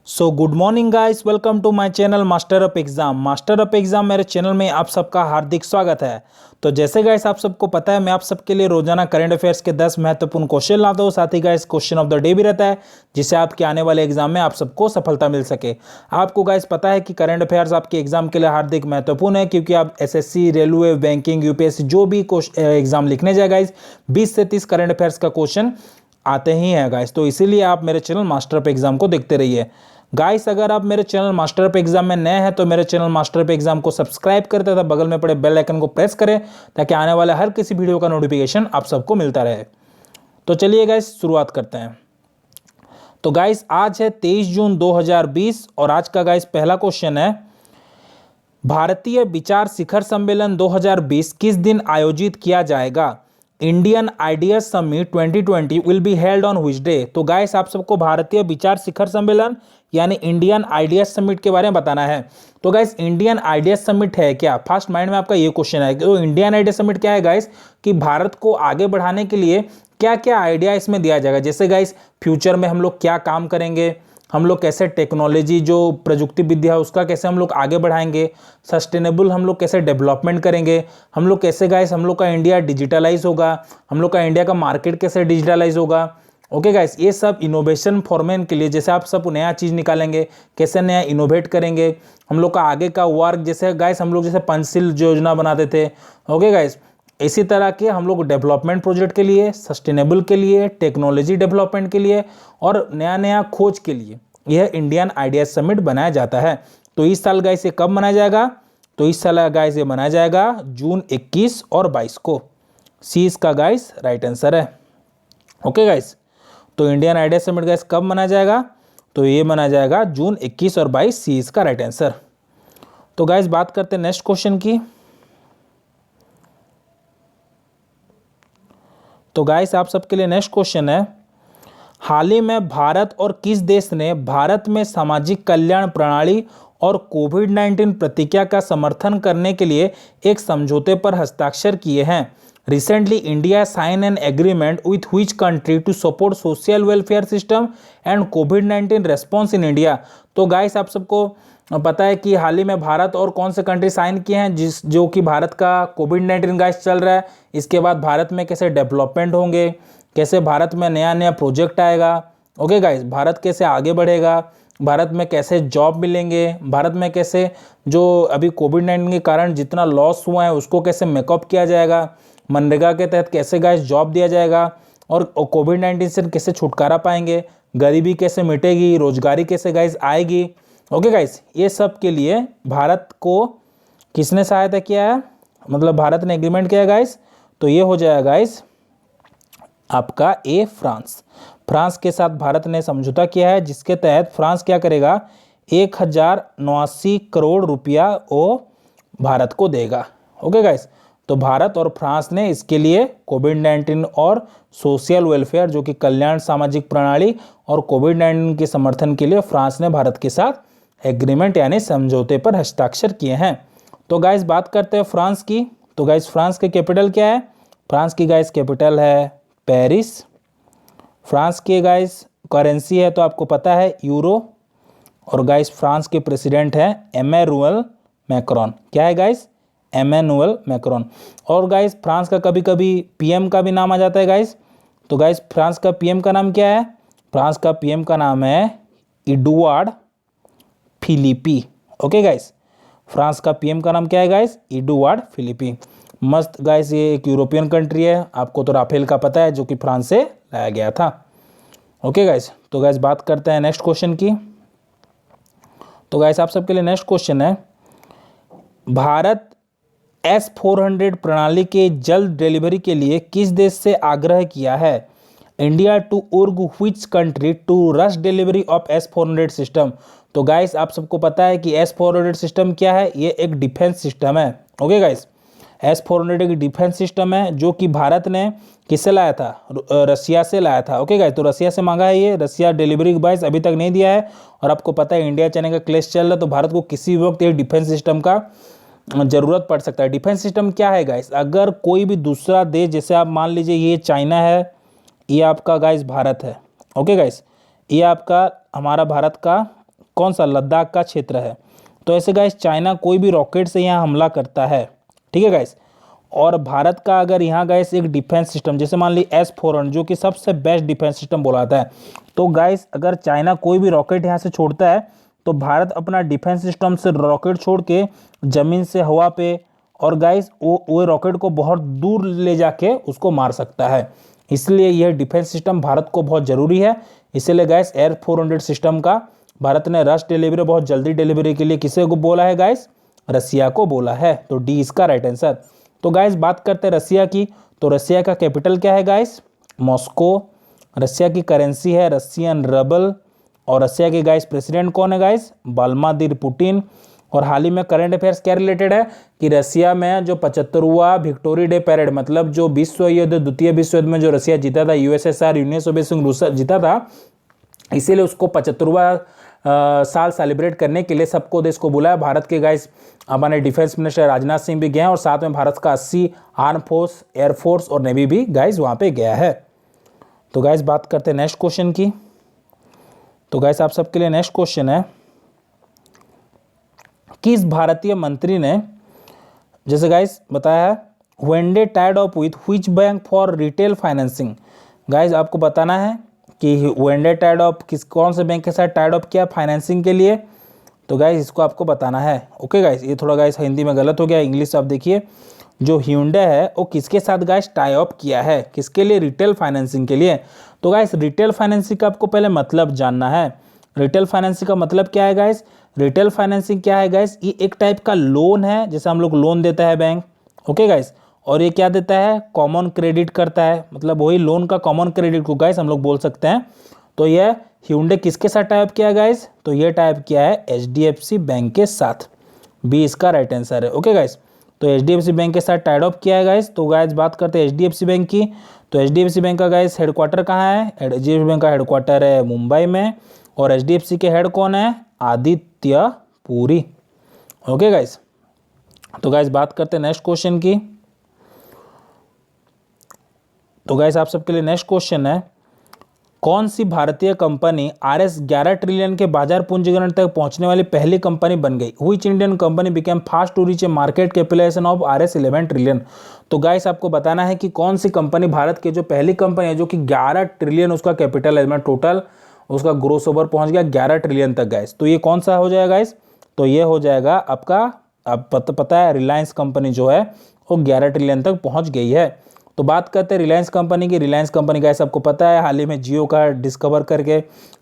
So good morning guys, welcome to my channel master of exam मेरे channel में आप सबका हार्दिक स्वागत है। तो जैसे गाइस आप सबको पता है, मैं आप सबके लिए रोजाना करंट अफेयर्स के 10 महत्वपूर्ण क्वेश्चन लाता हूँ। साथ ही guys question of the day भी रहता है, जिससे आपके आने वाले एग्जाम में आप सबको सफलता मिल सके। आपको गाइस पता है कि करंट अफेयर्स आपके एग्जाम के लिए हार्दिक महत्वपूर्ण है, क्योंकि आप एसएससी, रेलवे, बैंकिंग, यूपीएससी जो भी एग्जाम लिखने जाए गाइस, 20 से 30 करंट अफेयर्स का क्वेश्चन आते ही हैं गाइस। तो इसीलिए आप मेरे चैनल मास्टर ऑफ एग्जाम को देखते रहिए गाइस। अगर आप मेरे चैनल मास्टर ऑफ एग्जाम में नए हैं तो मेरे चैनल मास्टर ऑफ एग्जाम को सब्सक्राइब करें तथा बगल में पड़े बेल आइकन को प्रेस करें, ताकि आने वाले हर किसी वीडियो का नोटिफिकेशन आप सबको मिलता रहे। तो चलिए गाइस शुरुआत करते हैं। तो गाइस आज है 23 जून 2020 और आज का गाइस पहला क्वेश्चन है, भारतीय विचार शिखर सम्मेलन 2020 किस दिन आयोजित किया जाएगा? Indian ideas summit 2020 will be held on which day? तो गाइस आप सबको भारतीय विचार शिखर सम्मेलन यानी इंडियन आइडियाज समिट के बारे में बताना है। तो गाइस इंडियन आइडियाज समिट है क्या? फर्स्ट माइंड में आपका ये क्वेश्चन है। तो इंडियन आइडिया समिट क्या है गाइस, कि भारत को आगे बढ़ाने के लिए क्या क्या आइडिया इसमें दिया जाएगा। जैसे गाइस फ्यूचर में हम लोग क्या काम करेंगे, हम लोग कैसे टेक्नोलॉजी जो प्रजुक्ति विद्या है उसका कैसे हम लोग आगे बढ़ाएंगे, सस्टेनेबल हम लोग कैसे डेवलपमेंट करेंगे, हम लोग कैसे गाइस हम लोग का इंडिया डिजिटलाइज होगा, हम लोग का इंडिया का मार्केट कैसे डिजिटलाइज होगा। ओके गाइस, ये सब इनोवेशन फॉरमेन के लिए, जैसे आप सब नया चीज़ निकालेंगे, कैसे नया इनोवेट करेंगे, हम लोग का आगे का वर्क, जैसे गाइस हम लोग जैसे पंचशील योजना बनाते थे। ओके गाइस, इसी तरह के हम लोग डेवलपमेंट प्रोजेक्ट के लिए, सस्टेनेबल के लिए, टेक्नोलॉजी डेवलपमेंट के लिए और नया नया खोज के लिए यह इंडियन आइडिया समिट बनाया जाता है। तो इस साल गाइस ये कब मनाया जाएगा? तो इस साल गाइस ये मनाया जाएगा जून 21 और 22 को। सी इसका गाइस राइट आंसर है। ओके गाइस, तो इंडियन आइडिया समिट गाइस कब मनाया जाएगा? तो ये मनाया जाएगा जून 21 और 22, सी इसका राइट आंसर। तो गाइस बात करते हैं नेक्स्ट क्वेश्चन की। तो गाइस आप सबके लिए नेक्स्ट क्वेश्चन है, हाल ही में भारत और किस देश ने भारत में सामाजिक कल्याण प्रणाली और कोविड-19 प्रतिक्रिया का समर्थन करने के लिए एक समझौते पर हस्ताक्षर किए हैं? Recently India sign an agreement with which country to support social welfare system and कोविड-19 रेस्पॉन्स इन इंडिया? तो गाइस आप सबको पता है कि हाल ही में भारत और कौन से कंट्री साइन किए हैं, जो कि भारत का कोविड-19 गाइस चल रहा है, इसके बाद भारत में कैसे डेवलपमेंट होंगे, कैसे भारत में नया नया प्रोजेक्ट आएगा। ओके गाइस, भारत कैसे आगे बढ़ेगा, भारत में कैसे जॉब मिलेंगे, भारत में कैसे जो अभी कोविड-19 के कारण जितना लॉस हुआ है उसको कैसे मेकअप किया जाएगा, मनरेगा के तहत कैसे गाइस जॉब दिया जाएगा और कोविड-19 से कैसे छुटकारा पाएंगे, गरीबी कैसे मिटेगी, रोजगारी कैसे गाइस आएगी। ओके गाइस, ये सब के लिए भारत को किसने सहायता किया है, मतलब भारत ने एग्रीमेंट किया है गाइस? तो ये हो जाएगा गाइस आपका ए फ्रांस के साथ भारत ने समझौता किया है, जिसके तहत फ्रांस क्या करेगा, 1089 करोड़ रुपया वो भारत को देगा। ओके गाइस, तो भारत और फ्रांस ने इसके लिए कोविड-19 और सोशल वेलफेयर जो कि कल्याण सामाजिक प्रणाली और कोविड-19 के समर्थन के लिए फ्रांस ने भारत के साथ एग्रीमेंट यानी समझौते पर हस्ताक्षर किए हैं। तो गाइस बात करते हैं फ्रांस की। तो गाइस फ्रांस की कैपिटल क्या है? फ्रांस की गाइस कैपिटल है पेरिस। फ्रांस के गाइस करेंसी है तो आपको पता है यूरो। और गाइस फ्रांस के प्रेसिडेंट है एमेनुअल मैक्रोन। क्या है गाइस? Emmanuel Macron. और गाइस फ्रांस का कभी कभी पीएम का भी नाम आ जाता है गाइस। तो गाइस फ्रांस का पीएम का नाम क्या है? फ्रांस का पीएम का नाम है Edouard Philippe. Okay guys, France का पीएम का नाम क्या है गाइस? एडुआर्ड फिलिपी। मस्त गाइस, ये एक यूरोपियन कंट्री है। आपको तो राफेल का पता है, जो कि फ्रांस से लाया गया था। ओके गाइस, तो गाइस बात करते हैं नेक्स्ट क्वेश्चन की। तो गाइस आप सबके लिए नेक्स्ट क्वेश्चन है, भारत S-400 प्रणाली के जल्द डिलीवरी के लिए किस देश से आग्रह किया है? India to urge which country to rush delivery of S-400 system? तो गाइस आप सबको पता है कि S-400 सिस्टम क्या है, ये एक डिफेंस सिस्टम है। ओके गाइस, S-400 एक डिफेंस सिस्टम है जो कि भारत ने किससे लाया था? रसिया से लाया था। ओके गाइस, तो रसिया से मांगा है ये, रसिया डिलीवरी गाइस अभी तक नहीं दिया है। और आपको पता है इंडिया चाइना का क्लेश चल रहा है, तो भारत को किसी वक्त ये डिफेंस सिस्टम का जरूरत पड़ सकता है। डिफेंस सिस्टम क्या है गाइस? अगर कोई भी दूसरा देश, जैसे आप मान लीजिए ये चाइना है, ये आपका गाइस भारत है। ओके गाइस, ये आपका हमारा भारत का कौन सा लद्दाख का क्षेत्र है। तो ऐसे गाइस चाइना कोई भी रॉकेट से यहाँ हमला करता है, ठीक है गाइस। और भारत का अगर यहाँ गाइस एक डिफेंस सिस्टम जैसे मान ली S-400 जो कि सबसे बेस्ट डिफेंस सिस्टम बोला जाता है, तो गाइस अगर चाइना कोई भी रॉकेट यहाँ से छोड़ता है तो भारत अपना डिफेंस सिस्टम से रॉकेट छोड़ के ज़मीन से हवा पे और गाइस वो रॉकेट को बहुत दूर ले जाके उसको मार सकता है। इसलिए यह डिफेंस सिस्टम भारत को बहुत ज़रूरी है। इसीलिए गाइस S-400 सिस्टम का भारत ने रश डिलीवरी बहुत जल्दी डिलीवरी के लिए किसे को बोला है गाइस, रसिया को बोला है। तो डी इसका राइट आंसर। तो गाइस बात करते हैं रसिया की, तो रसिया का कैपिटल क्या है गाइस, मॉस्को। रसिया की करेंसी है रसियन रबल। और रसिया के गाइस प्रेसिडेंट कौन है गाइस, व्लादिमीर पुतिन। और हाल ही में करंट अफेयर्स क्या रिलेटेड है कि रसिया में जो 75वां विक्टोरी डे पैरेड, मतलब जो विश्व युद्ध द्वितीय विश्व युद्ध में जो रसिया जीता था, USSR यूनियन सोवियत संघ रूस जीता था, इसीलिए उसको 75वां साल सेलिब्रेट करने के लिए सबको देश को बुलाया। भारत के गाइस हमारे डिफेंस मिनिस्टर राजनाथ सिंह भी गए हैं और साथ में भारत का 80 आर्म फोर्स, एयरफोर्स और नेवी भी गाइस वहाँ पे गया है। तो गाइस बात करते हैं नेक्स्ट क्वेश्चन की। तो गाइस आप सबके लिए नेक्स्ट क्वेश्चन है, किस भारतीय मंत्री ने जैसे गाइस बताया है when they tied up with which bank for retail financing। Guys आपको बताना है कि when they tied up कौन से बैंक के साथ टाइड अप किया फाइनेंसिंग के लिए। तो गाइस इसको आपको बताना है। ओके गाइस, ये थोड़ा गाइस हिंदी में गलत हो गया, इंग्लिश आप देखिए। जो Hyundai है वो किसके साथ गाइस टाई अप किया है, किसके लिए, रिटेल फाइनेंसिंग के लिए। तो गाइस रिटेल फाइनेंसिंग का आपको पहले मतलब जानना है। रिटेल फाइनेंसिंग का मतलब क्या है गाइस, रिटेल फाइनेंसिंग क्या है गाइस, ये एक टाइप का लोन है, जैसे हम लोग लोन देता है बैंक। ओके गाइस, और ये क्या देता है, कॉमन क्रेडिट करता है, मतलब वही लोन का कॉमन क्रेडिट को गाइस हम लोग बोल सकते हैं। तो यह Hyundai किसके साथ टाइप किया है गाइस, तो ये टाइप किया है HDFC बैंक के साथ। बी इसका राइट आंसर है। ओके गाइस, तो HDFC बैंक के साथ टाइड अप किया है गाइस। तो गाइस बात करते हैं HDFC बैंक की। तो HDFC बैंक का गाइस हेडक्वार्टर कहाँ है, HDFC बैंक का हेडक्वार्टर है मुंबई में। और HDFC के हेड कौन है, आदित्य पुरी। ओके गाइस, तो गाइस बात करते हैं नेक्स्ट क्वेश्चन की। तो गाइस आप सबके लिए नेक्स्ट क्वेश्चन है, कौन सी भारतीय कंपनी RS 11 ट्रिलियन के बाजार पूंजीकरण तक पहुंचने वाली पहली कंपनी बन गई। Which Indian company became fast to reach a market capitalization of RS 11 trillion. तो गाइस आपको बताना है कि कौन सी कंपनी भारत की जो पहली कंपनी है जो कि 11 ट्रिलियन उसका कैपिटल है, टोटल उसका ग्रोस ओवर पहुंच गया 11 ट्रिलियन तक गाइस। तो ये कौन सा हो जाएगा गाइस, तो ये हो जाएगा आपका, अब पता है रिलायंस कंपनी जो है वो 11 ट्रिलियन तक पहुंच गई है। तो बात करते हैं रिलायंस कंपनी की। रिलायंस कंपनी गाइस सबको पता है हाल ही में जियो का डिस्कवर करके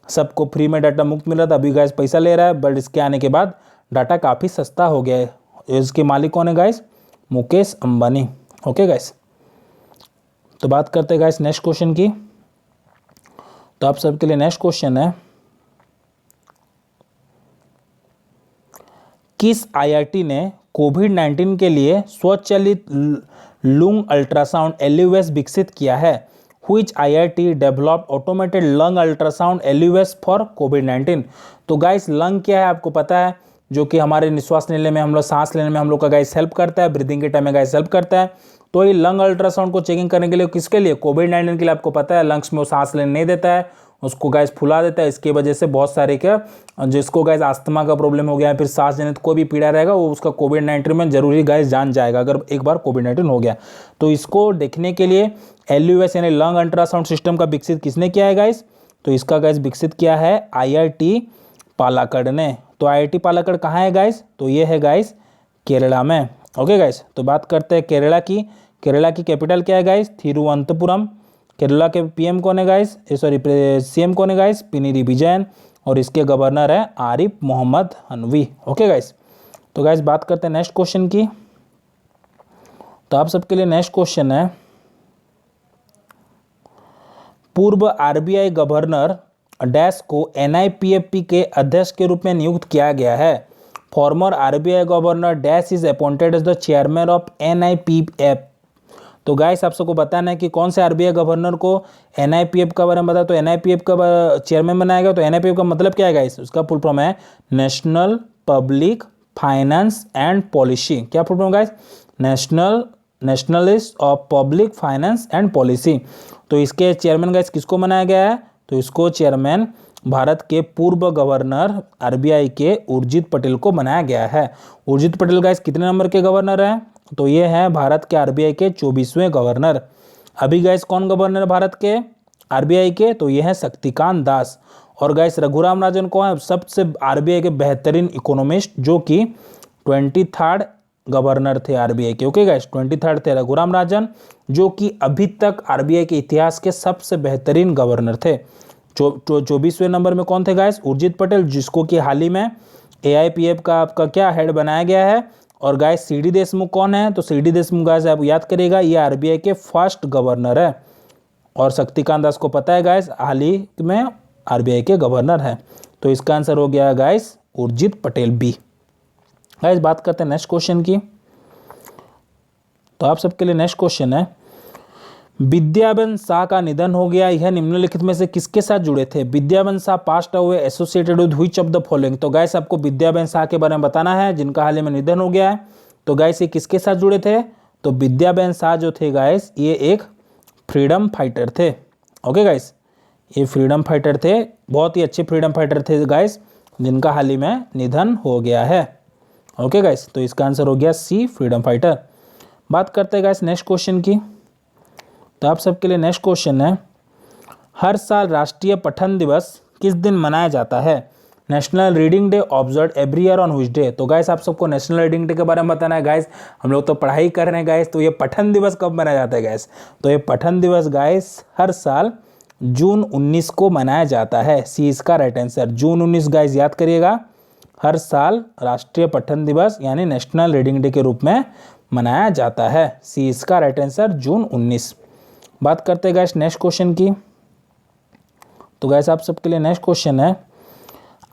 सबको फ्री में डाटा मुफ्त मिला था, अभी गाइस पैसा ले रहा है, बट इसके आने के बाद डाटा काफ़ी सस्ता हो गया है। इसके मालिक कौन है guys, Mukesh Ambani. Okay guys, तो बात करते हैं गाइस नेक्स्ट क्वेश्चन की। तो आप सबके लिए नेक्स्ट क्वेश्चन है, किस IIT ने कोविड-19 के लिए स्वचालित लंग अल्ट्रासाउंड LUS विकसित किया है। Which IIT developed automated lung ultrasound LUS for कोविड-19। तो गाइस लंग क्या है आपको पता है, जो कि हमारे निश्वास लेने में, हम लोग सांस लेने में हम लोग का गाइस हेल्प करता है, ब्रीदिंग के टाइम में गाइस हेल्प करता है। तो ये लंग अल्ट्रासाउंड को चेकिंग करने के लिए किसके लिए, कोविड-19 के लिए। आपको पता है लंग्स में वो सांस लेने नहीं देता है, उसको गैस फुला देता है। इसकी वजह से बहुत सारे क्या, जिसको गैस अस्थमा का प्रॉब्लम हो गया है, फिर सांस जनित कोई भी पीड़ा रहेगा, वो उसका कोविड-19 में जरूरी गैस जान जाएगा अगर एक बार कोविड-19 हो गया। तो इसको देखने के लिए LUS यानी लंग अल्ट्रासाउंड सिस्टम का विकसित किसने किया है गाइस, तो इसका गैस विकसित किया है IIT पालाकड़ ने। तो IIT पालाकड़ कहाँ है गाइस, तो ये है गाइस केरला में। ओके गाइस, तो बात करते हैं केरला की। केरला की कैपिटल क्या है गाइस, थिरुवनंतपुरम। केरला के PM कौन है गाइस, CM कौन है गाइस, पिनरी विजयन। और इसके गवर्नर है आरिफ मोहम्मद हनवी। ओके गाइस, तो गाइस बात करते हैं नेक्स्ट क्वेश्चन की। तो आप सबके लिए नेक्स्ट क्वेश्चन है, पूर्व RBI गवर्नर डैश को NIPFP के अध्यक्ष के रूप में नियुक्त किया गया है। Former RBI governor dash is appointed as the chairman of NIPF। तो गाइस आप सबको बताना है कि कौन से RBI गवर्नर को NIPF का बारे में बता, तो NIPF का चेयरमैन बनाया गया। तो NIPF का मतलब क्या है गाइस, उसका फुल फॉर्म है national public finance and policy. क्या full form guys, nationalist of public finance and policy. तो इसके चेयरमैन गाइस किसको बनाया गया है, तो इसको चेयरमैन भारत के पूर्व गवर्नर आरबीआई के उर्जित पटेल को बनाया गया है। उर्जित पटेल गाइस कितने नंबर के गवर्नर हैं? तो ये हैं भारत के आरबीआई के 24वें गवर्नर। अभी गाइस कौन गवर्नर है भारत के आरबीआई के? तो ये हैं शक्तिकांत दास। और गाइस रघुराम राजन कौन है? सबसे आरबीआई के बेहतरीन इकोनॉमिस्ट, जो कि 23rd गवर्नर थे आरबीआई के। ओके गाइस, 23rd थे रघुराम राजन, जो कि अभी तक आरबीआई के इतिहास के सबसे बेहतरीन गवर्नर थे। 24वें नंबर में कौन थे गाइस? उर्जित पटेल, जिसको कि हाल ही में एआईपीएफ का आपका क्या हेड बनाया गया है। और गाइस सीडी देशमुख कौन है? तो सीडी देशमुख गाइस आप याद करिएगा, ये आरबीआई के फर्स्ट गवर्नर है। और शक्तिकांत दास को पता है गाइस, हाल ही में आरबीआई के गवर्नर है। तो इसका आंसर हो गया guys Urjit Patel B. Guys बात करते हैं नेक्स्ट क्वेश्चन की। तो आप सबके लिए नेक्स्ट क्वेश्चन है, विद्याबेन शाह का निधन हो गया, यह निम्नलिखित में से किसके साथ जुड़े थे? Vidyaben Shah passed away associated with which of the following? तो गाइस आपको विद्याबेन शाह के बारे में बताना है, जिनका हाल ही में निधन हो गया है। तो गाइस ये किसके साथ जुड़े थे? तो विद्याबेन शाह जो थे गाइस, ये एक फ्रीडम फाइटर थे। ओके गाइस, ये फ्रीडम फाइटर थे, बहुत ही अच्छे फ्रीडम फाइटर थे गाइस, जिनका हाल ही में निधन हो गया है। ओके गाइस, तो इसका आंसर हो गया सी, फ्रीडम फाइटर। बात करते हैं गाइस नेक्स्ट क्वेश्चन की। तो आप सबके लिए नेक्स्ट क्वेश्चन है, हर साल राष्ट्रीय पठन दिवस किस दिन मनाया जाता है? National reading day observe every year on which day? तो गाइस आप सबको नेशनल रीडिंग डे के बारे में बताना है गाइस। हम लोग तो पढ़ाई कर रहे हैं गाइस, तो ये पठन दिवस कब मनाया जाता है गाइस? तो ये पठन दिवस गाइस हर साल जून 19 को मनाया जाता है। सी इसका राइट आंसर, जून 19 गाइस याद करिएगा, हर साल राष्ट्रीय पठन दिवस यानी नेशनल रीडिंग डे के रूप में मनाया जाता है। सी इसका राइट आंसर, जून 19। बात करते हैं गाइस नेक्स्ट क्वेश्चन की। तो गाइस आप सबके लिए नेक्स्ट क्वेश्चन है,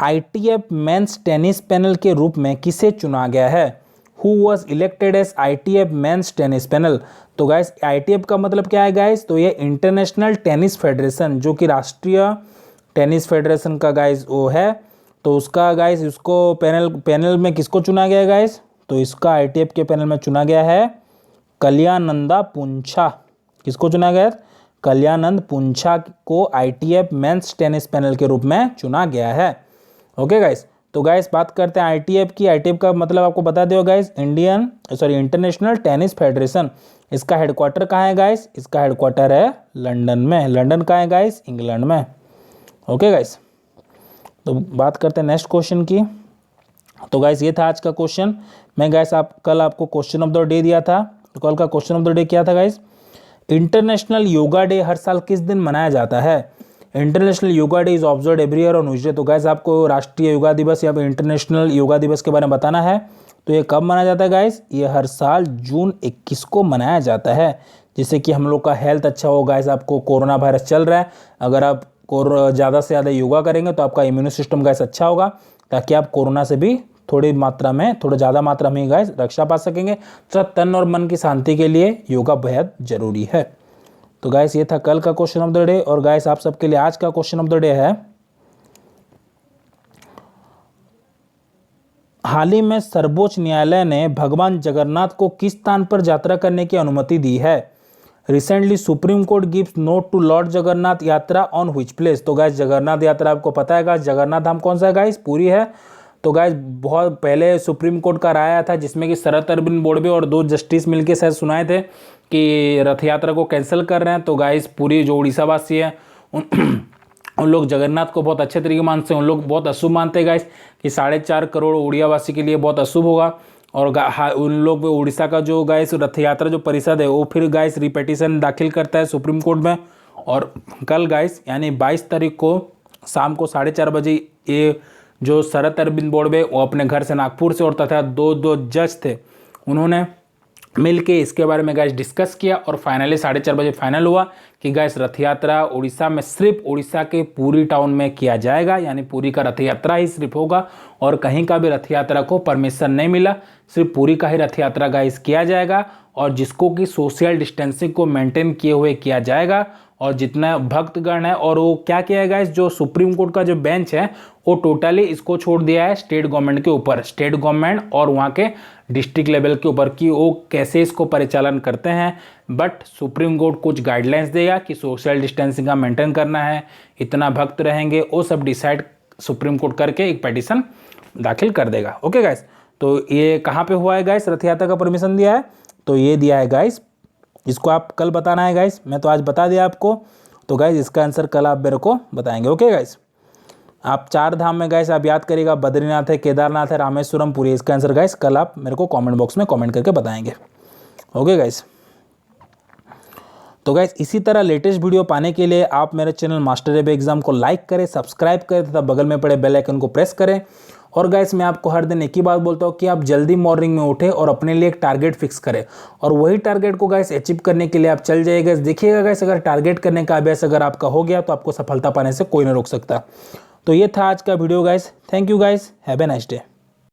आईटीएफ मेंस टेनिस पैनल के रूप में किसे चुना गया है? Who was elected as ITF men's tennis panel? तो गाइस आईटीएफ का मतलब क्या है गाइस? तो ये इंटरनेशनल टेनिस फेडरेशन, जो कि राष्ट्रीय टेनिस फेडरेशन का गाइस वो है। तो उसका गाइस उसको पैनल में किसको चुना गया है गाइस? तो इसका आईटीएफ के पैनल में चुना गया है कल्याणंदा पुंछा। किसको चुना गया? कल्याणंद पुंछा को आईटीएफ मेंस टेनिस पैनल के रूप में चुना गया है। ओके गाइस, तो गाइस बात करते हैं आईटीएफ की। आईटीएफ का मतलब आपको बता दो गाइस, इंटरनेशनल टेनिस फेडरेशन। इसका हेडक्वार्टर कहाँ है गाइस? इसका हेडक्वार्टर है लंदन में। लंदन कहाँ है गाइस? इंग्लैंड में। ओके गाइस, तो बात करते हैं नेक्स्ट क्वेश्चन की। तो गाइस ये था आज का क्वेश्चन। मैं गाइस कल आपको क्वेश्चन ऑफ द डे दिया था। तो कल का क्वेश्चन ऑफ द डे क्या था गाइस? इंटरनेशनल योगा डे हर साल किस दिन मनाया जाता है? International yoga day is observe every year on which day? तो गाइस आपको राष्ट्रीय योगा दिवस या फिर इंटरनेशनल योगा दिवस के बारे में बताना है। तो ये कब मनाया जाता है गाइस? ये हर साल जून 21 को मनाया जाता है, जिससे कि हम लोग का हेल्थ अच्छा हो। गाइस आपको कोरोना वायरस चल रहा है, अगर आप ज़्यादा से ज़्यादा योगा करेंगे तो आपका इम्यून सिस्टम गाइस अच्छा होगा, ताकि आप कोरोना से भी थोड़ी ज़्यादा मात्रा में गाइस रक्षा पा सकेंगे। तो तन और मन की शांति के लिए योगा बेहद जरूरी है। तो गाइस ये था कल का क्वेश्चन ऑफ द डे। और गाइस आप सबके लिए आज का क्वेश्चन ऑफ द डे है, हाल ही में सर्वोच्च न्यायालय ने भगवान जगन्नाथ को किस स्थान पर यात्रा करने की अनुमति दी है? Recently supreme court gives note to lord Jagannath Yatra on which place? तो गाइस जगन्नाथ यात्रा आपको पता है गाइस, जगन्नाथ धाम कौन सा है गाइस? पुरी है। तो गाइस बहुत पहले सुप्रीम कोर्ट का राय आया था, जिसमें कि शरद अरविंद बोबड़े और 2 जस्टिस मिलकर शायद सुनाए थे कि रथ यात्रा को कैंसिल कर रहे हैं। तो गाइस पूरी जो उड़ीसा वासी है उन लोग जगन्नाथ को बहुत अच्छे तरीके मानते हैं। उन लोग बहुत अशुभ मानते हैं गाइस कि 4.5 करोड़ उड़िया वासी के लिए बहुत अशुभ होगा। और उन लोग उड़ीसा का जो गाइस रथ यात्रा जो परिषद है वो फिर गाइस रिपिटिशन दाखिल करता है सुप्रीम कोर्ट में। और कल गाइस यानी 22 तारीख को शाम को 4:30 बजे ये जो शरद अरविंद बोबड़े वो अपने घर से नागपुर से और तथा दो जज थे, उन्होंने मिलके इसके बारे में गाइस डिस्कस किया और फाइनली 4:30 बजे फाइनल हुआ कि गाइस रथ यात्रा उड़ीसा में सिर्फ उड़ीसा के पूरी टाउन में किया जाएगा, यानी पूरी का रथ यात्रा ही सिर्फ होगा और कहीं का भी रथ यात्रा को परमिशन नहीं मिला, सिर्फ पूरी का ही रथ यात्रा गाइस किया जाएगा। और जिसको कि सोशल डिस्टेंसिंग को मेंटेन किए हुए किया जाएगा और जितना भक्तगण है, और वो क्या किया है गाइस, जो सुप्रीम कोर्ट का जो बेंच है वो टोटली इसको छोड़ दिया है स्टेट गवर्नमेंट के ऊपर, स्टेट गवर्नमेंट और वहाँ के डिस्ट्रिक्ट लेवल के ऊपर कि वो कैसे इसको परिचालन करते हैं। बट सुप्रीम कोर्ट कुछ गाइडलाइंस देगा कि सोशल डिस्टेंसिंग का मेंटेन करना है, इतना भक्त रहेंगे, वो सब डिसाइड सुप्रीम कोर्ट करके एक पिटीशन दाखिल कर देगा। ओके गाइस, तो ये कहाँ पे हुआ है गाइस, रथ यात्रा का परमिशन दिया है, तो ये दिया है गाइस, इसको आप कल बताना है गाइस, मैं तो आज बता दिया आपको। तो गाइस इसका आंसर कल आप मेरे को बताएंगे। ओके गाइस, आप 4 धाम में गाइस आप याद करिएगा, बद्रीनाथ है, केदारनाथ है, रामेश्वरम, पुरी। इसका आंसर गाइस कल आप मेरे को कमेंट बॉक्स में कमेंट करके बताएंगे। ओके गाइस, तो गाइस इसी तरह लेटेस्ट वीडियो पाने के लिए आप मेरे चैनल मास्टर एबी एग्जाम को लाइक करें, सब्सक्राइब करें तथा बगल में पड़े बेल आइकन को प्रेस करें। और गाइस मैं आपको हर दिन एक ही बात बोलता हूँ कि आप जल्दी मॉर्निंग में उठें और अपने लिए एक टारगेट फिक्स करें, और वही टारगेट को गाइस अचीव करने के लिए आप चल जाइएगा। देखिएगा गाइस, अगर टारगेट करने का अभ्यास अगर आपका हो गया तो आपको सफलता पाने से कोई नहीं रोक सकता। तो ये था आज का video guys, thank you guys, have a nice day.